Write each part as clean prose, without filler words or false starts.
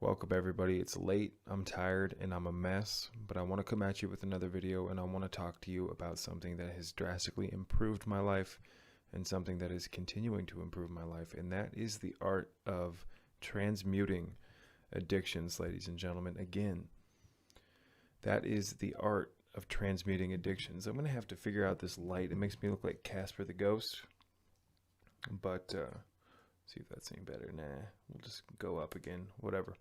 Welcome everybody. It's late, I'm tired, and I'm a mess, but I want to come at you with another video and I want to talk to you about something that has drastically improved my life and something that is continuing to improve my life, and that is the art of transmuting addictions, ladies and gentlemen. Again, that is the art of transmuting addictions. I'm going to have to figure out this light. It makes me look like Casper the Ghost, but see if that's any better. Nah, we'll just go up again, whatever.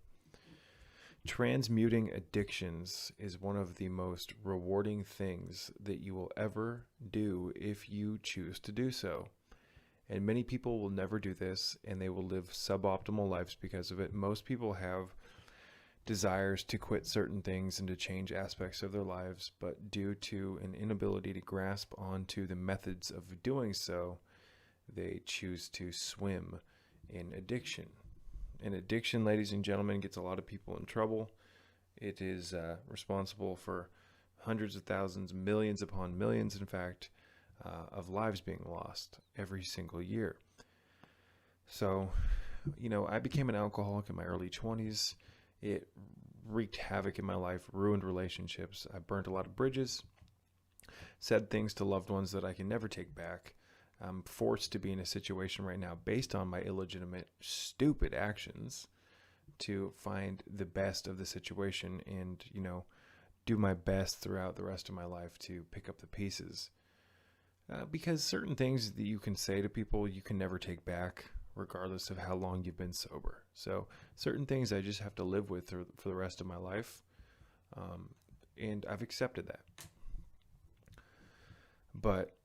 Transmuting addictions is one of the most rewarding things that you will ever do if you choose to do so. And many people will never do this, and they will live suboptimal lives because of it. Most people have desires to quit certain things and to change aspects of their lives, but due to an inability to grasp onto the methods of doing so, they choose to swim in addiction. And addiction, ladies and gentlemen, gets a lot of people in trouble. It is responsible for hundreds of thousands, millions upon millions, in fact, of lives being lost every single year. So, I became an alcoholic in my early 20s. It wreaked havoc in my life, ruined relationships. I burnt a lot of bridges, said things to loved ones that I can never take back. I'm forced to be in a situation right now based on my illegitimate, stupid actions to find the best of the situation and, do my best throughout the rest of my life to pick up the pieces. Because certain things that you can say to people, you can never take back, regardless of how long you've been sober. So certain things I just have to live with for the rest of my life. And I've accepted that. But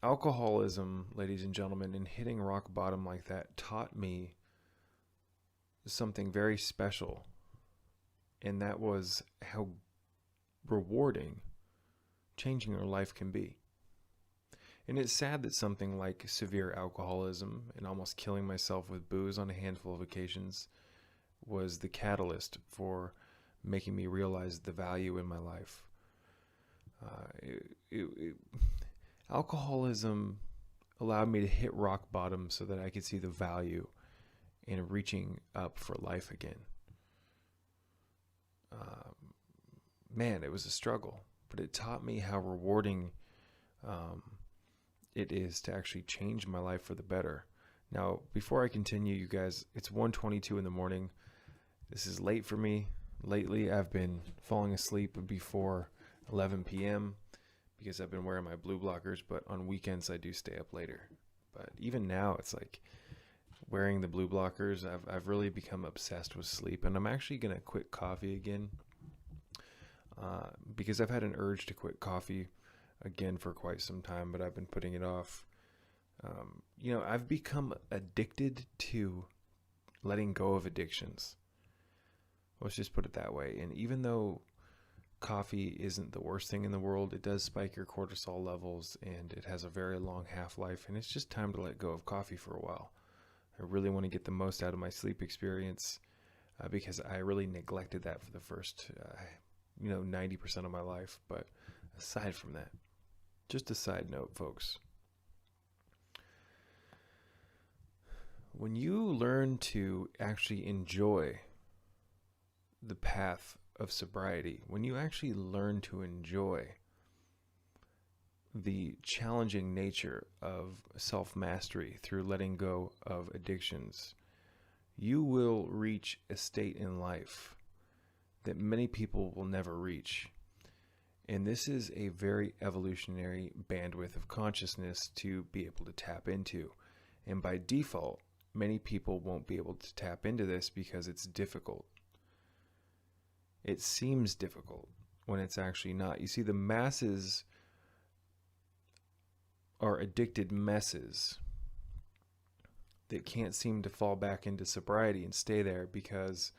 alcoholism, ladies and gentlemen, and hitting rock bottom like that taught me something very special, and that was how rewarding changing your life can be. And it's sad that something like severe alcoholism and almost killing myself with booze on a handful of occasions was the catalyst for making me realize the value in my life. Alcoholism allowed me to hit rock bottom so that I could see the value in reaching up for life again. Man, it was a struggle, but it taught me how rewarding it is to actually change my life for the better. Now, before I continue, you guys, it's 1:22 in the morning. This is late for me. Lately, I've been falling asleep before 11 p.m. because I've been wearing my blue blockers, but on weekends I do stay up later. But even now, it's like wearing the blue blockers, I've really become obsessed with sleep, and I'm actually going to quit coffee again because I've had an urge to quit coffee again for quite some time, but I've been putting it off. I've become addicted to letting go of addictions. Let's just put it that way. And even though coffee isn't the worst thing in the world, it does spike your cortisol levels, and it has a very long half-life, and it's just time to let go of coffee for a while. I really want to get the most out of my sleep experience because I really neglected that for the first 90% of my life. But aside from that, just a side note, folks, when you learn to actually enjoy the path of sobriety, when you actually learn to enjoy the challenging nature of self-mastery through letting go of addictions, you will reach a state in life that many people will never reach. And this is a very evolutionary bandwidth of consciousness to be able to tap into. And by default, many people won't be able to tap into this because it's difficult. It seems difficult when it's actually not. You see, the masses are addicted messes that can't seem to fall back into sobriety and stay there because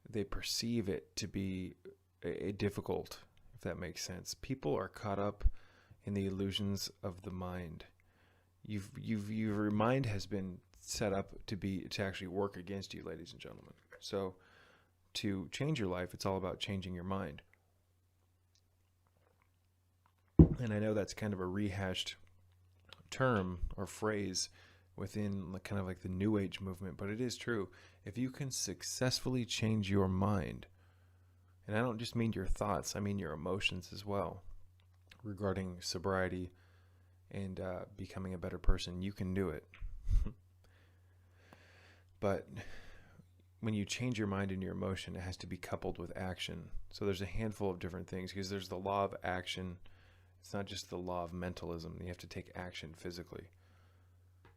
they perceive it to be difficult, if that makes sense. People are caught up in the illusions of the mind. Your mind has been set up to actually work against you, ladies and gentlemen. So to change your life, it's all about changing your mind. And I know that's kind of a rehashed term or phrase within kind of like the New Age movement, but it is true. If you can successfully change your mind, and I don't just mean your thoughts, I mean your emotions as well, regarding sobriety and becoming a better person, you can do it. But when you change your mind and your emotion, it has to be coupled with action. So there's a handful of different things, because there's the law of action. It's not just the law of mentalism. You have to take action physically.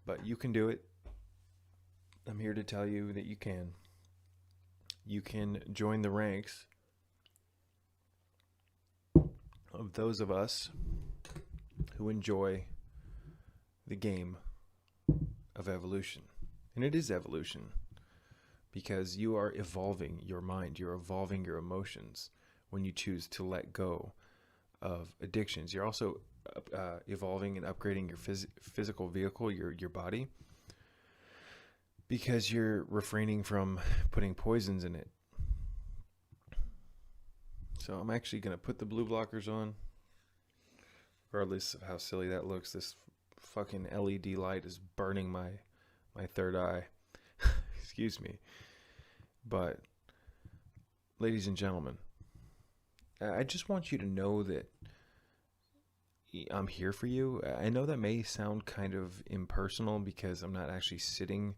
But you can do it. I'm here to tell you that you can. You can join the ranks of those of us who enjoy the game of evolution. And it is evolution, because you are evolving your mind, you're evolving your emotions when you choose to let go of addictions. You're also evolving and upgrading your physical vehicle, your body, because you're refraining from putting poisons in it. So I'm actually going to put the blue blockers on, regardless of how silly that looks. This fucking LED light is burning my third eye. Excuse me. But, ladies and gentlemen, I just want you to know that I'm here for you. I know that may sound kind of impersonal because I'm not actually sitting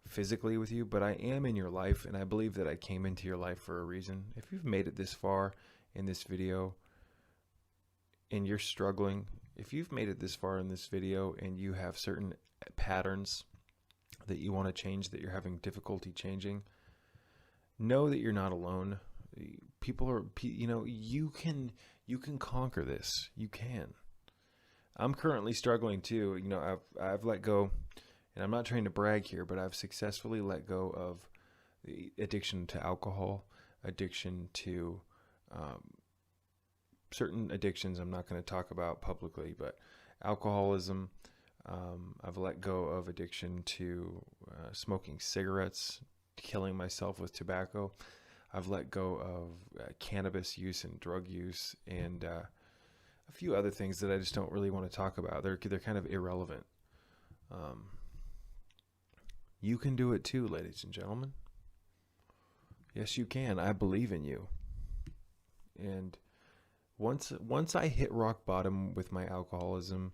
physically with you, but I am in your life, and I believe that I came into your life for a reason. If you've made it this far in this video and you're struggling, if you've made it this far in this video and you have certain patterns that you want to change, that you're having difficulty changing, know that you're not alone. People are, you can conquer this. You can. I'm currently struggling too. I've let go, and I'm not trying to brag here, but I've successfully let go of the addiction to alcohol, addiction to certain addictions I'm not going to talk about publicly, but alcoholism. I've let go of addiction to smoking cigarettes, killing myself with tobacco. I've let go of cannabis use and drug use, and a few other things that I just don't really want to talk about. They're kind of irrelevant. You can do it too, ladies and gentlemen. Yes, you can. I believe in you. And once I hit rock bottom with my alcoholism,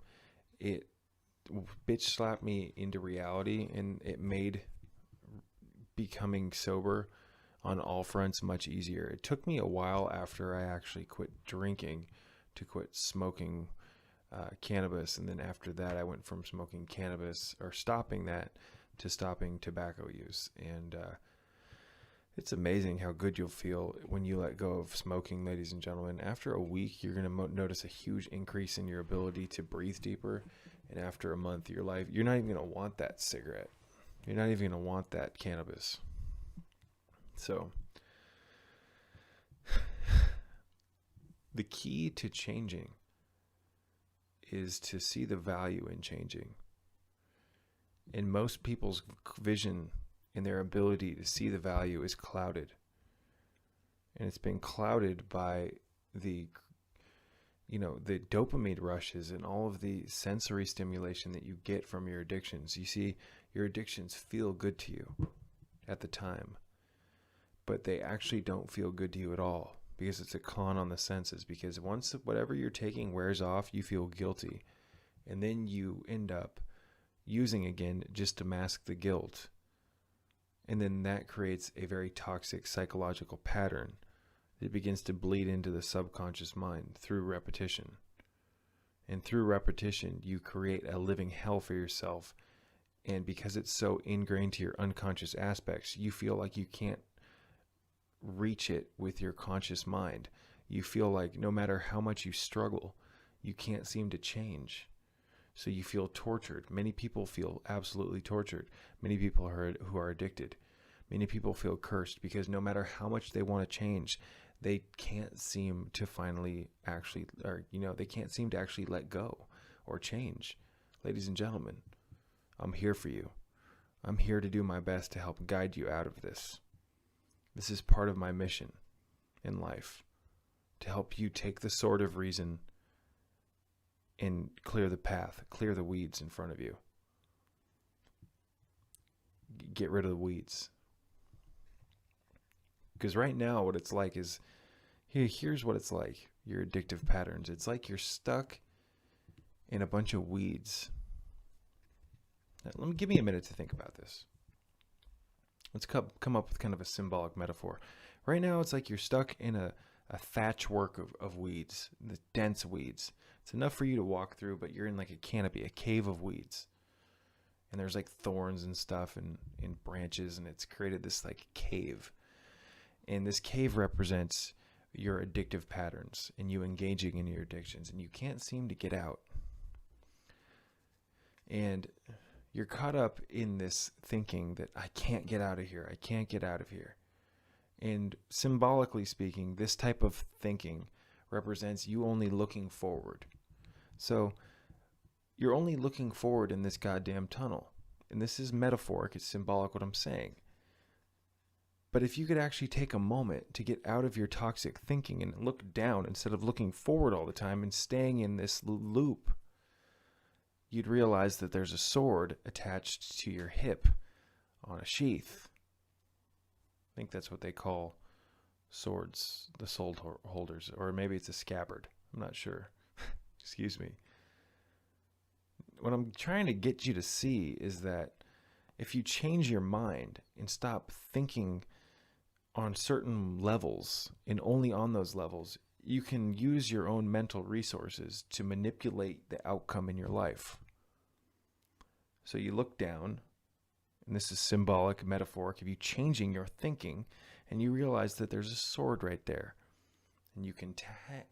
it bitch slapped me into reality, and it made becoming sober on all fronts much easier. It took me a while after I actually quit drinking to quit smoking cannabis, and then after that I went from smoking cannabis, or stopping that, to stopping tobacco use. And it's amazing how good you'll feel when you let go of smoking, ladies and gentlemen. After a week, you're going to notice a huge increase in your ability to breathe deeper. And after a month, you're not even going to want that cigarette. You're not even going to want that cannabis. So, the key to changing is to see the value in changing. And most people's vision and their ability to see the value is clouded. And it's been clouded by the dopamine rushes and all of the sensory stimulation that you get from your addictions. You see, your addictions feel good to you at the time, but they actually don't feel good to you at all, because it's a con on the senses. Because once whatever you're taking wears off, you feel guilty, and then you end up using again just to mask the guilt. And then that creates a very toxic psychological pattern that begins to bleed into the subconscious mind through repetition. And through repetition, you create a living hell for yourself. And because it's so ingrained to your unconscious aspects, you feel like you can't reach it with your conscious mind. You feel like no matter how much you struggle, you can't seem to change. So you feel tortured. Many people feel absolutely tortured. Many people who are addicted. Many people feel cursed, because no matter how much they want to change, they can't seem to they can't seem to actually let go or change. Ladies and gentlemen, I'm here for you. I'm here to do my best to help guide you out of this. This is part of my mission in life, to help you take the sword of reason and clear the path, clear the weeds in front of you. get rid of the weeds. Because right now what it's like is, here's what it's like, your addictive patterns. It's like you're stuck in a bunch of weeds. Now, give me a minute to think about this. Let's come up with kind of a symbolic metaphor. Right now it's like you're stuck in a thatchwork of weeds, the dense weeds. It's enough for you to walk through, but you're in like a canopy, a cave of weeds. And there's like thorns and stuff and branches, and it's created this like cave. And this cave represents your addictive patterns and you engaging in your addictions, and you can't seem to get out. And you're caught up in this thinking that I can't get out of here. I can't get out of here. And symbolically speaking, this type of thinking represents you only looking forward. So you're only looking forward in this goddamn tunnel. And this is metaphoric. It's symbolic what I'm saying. But if you could actually take a moment to get out of your toxic thinking and look down instead of looking forward all the time and staying in this loop, you'd realize that there's a sword attached to your hip on a sheath. I think that's what they call swords, the sword holders, or maybe it's a scabbard. I'm not sure. Excuse me. What I'm trying to get you to see is that if you change your mind and stop thinking on certain levels and only on those levels, you can use your own mental resources to manipulate the outcome in your life. So you look down, and this is symbolic, metaphoric, of you changing your thinking, and you realize that there's a sword right there. And you can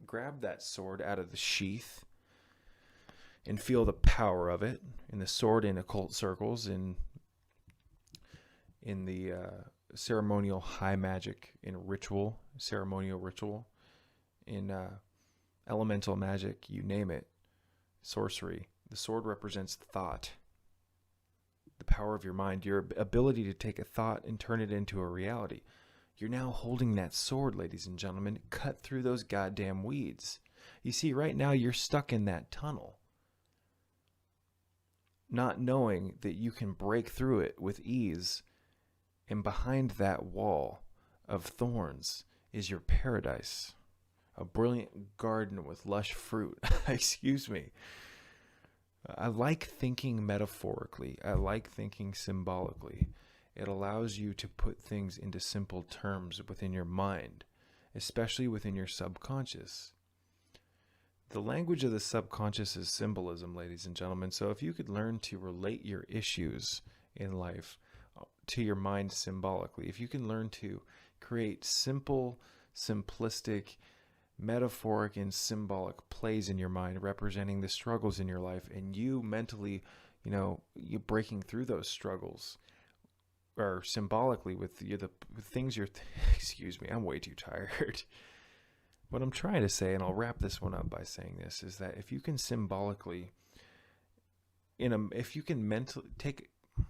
grab that sword out of the sheath and feel the power of it. And the sword in occult circles, in the ceremonial high magic, in ritual, ceremonial ritual, in elemental magic, you name it, sorcery. The sword represents thought, the power of your mind, your ability to take a thought and turn it into a reality. You're now holding that sword, ladies and gentlemen, cut through those goddamn weeds. You see, right now you're stuck in that tunnel, not knowing that you can break through it with ease. And behind that wall of thorns is your paradise, a brilliant garden with lush fruit. Excuse me. I like thinking metaphorically. I like thinking symbolically. It allows you to put things into simple terms within your mind, especially within your subconscious. The language of the subconscious is symbolism, ladies and gentlemen. So if you could learn to relate your issues in life to your mind symbolically, if you can learn to create simple, simplistic, metaphoric and symbolic plays in your mind representing the struggles in your life, and you mentally, you breaking through those struggles, or symbolically with the things you're excuse me, I'm way too tired. What I'm trying to say, and I'll wrap this one up by saying this, is that if you can symbolically, if you can mentally take, I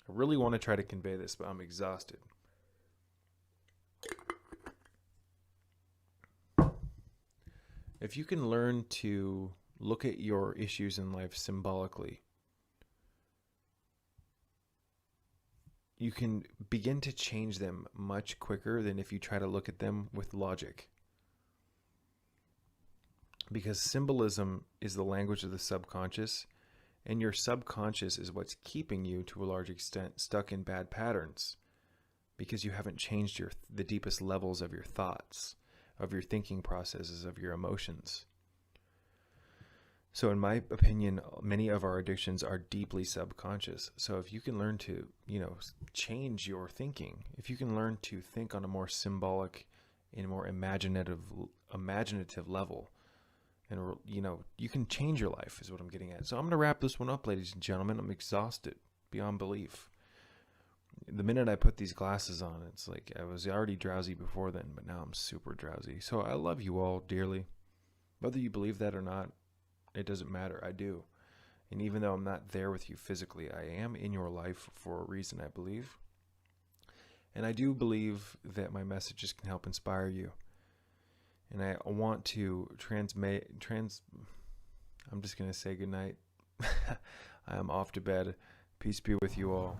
really want to try to convey this, but I'm exhausted. If you can learn to look at your issues in life symbolically, you can begin to change them much quicker than if you try to look at them with logic. Because symbolism is the language of the subconscious, and your subconscious is what's keeping you, to a large extent, stuck in bad patterns, because you haven't changed the deepest levels of your thoughts, of your thinking processes, of your emotions. So in my opinion, many of our addictions are deeply subconscious. So if you can learn to, change your thinking, if you can learn to think on a more symbolic and more imaginative level, and you can change your life, is what I'm getting at. So I'm going to wrap this one up, ladies and gentlemen. I'm exhausted beyond belief. The minute I put these glasses on, it's like I was already drowsy before then, but now I'm super drowsy. So I love you all dearly. Whether you believe that or not, it doesn't matter. I do. And even though I'm not there with you physically, I am in your life for a reason, I believe. And I do believe that my messages can help inspire you. And I want to I'm just going to say goodnight. I am off to bed. Peace be with you all.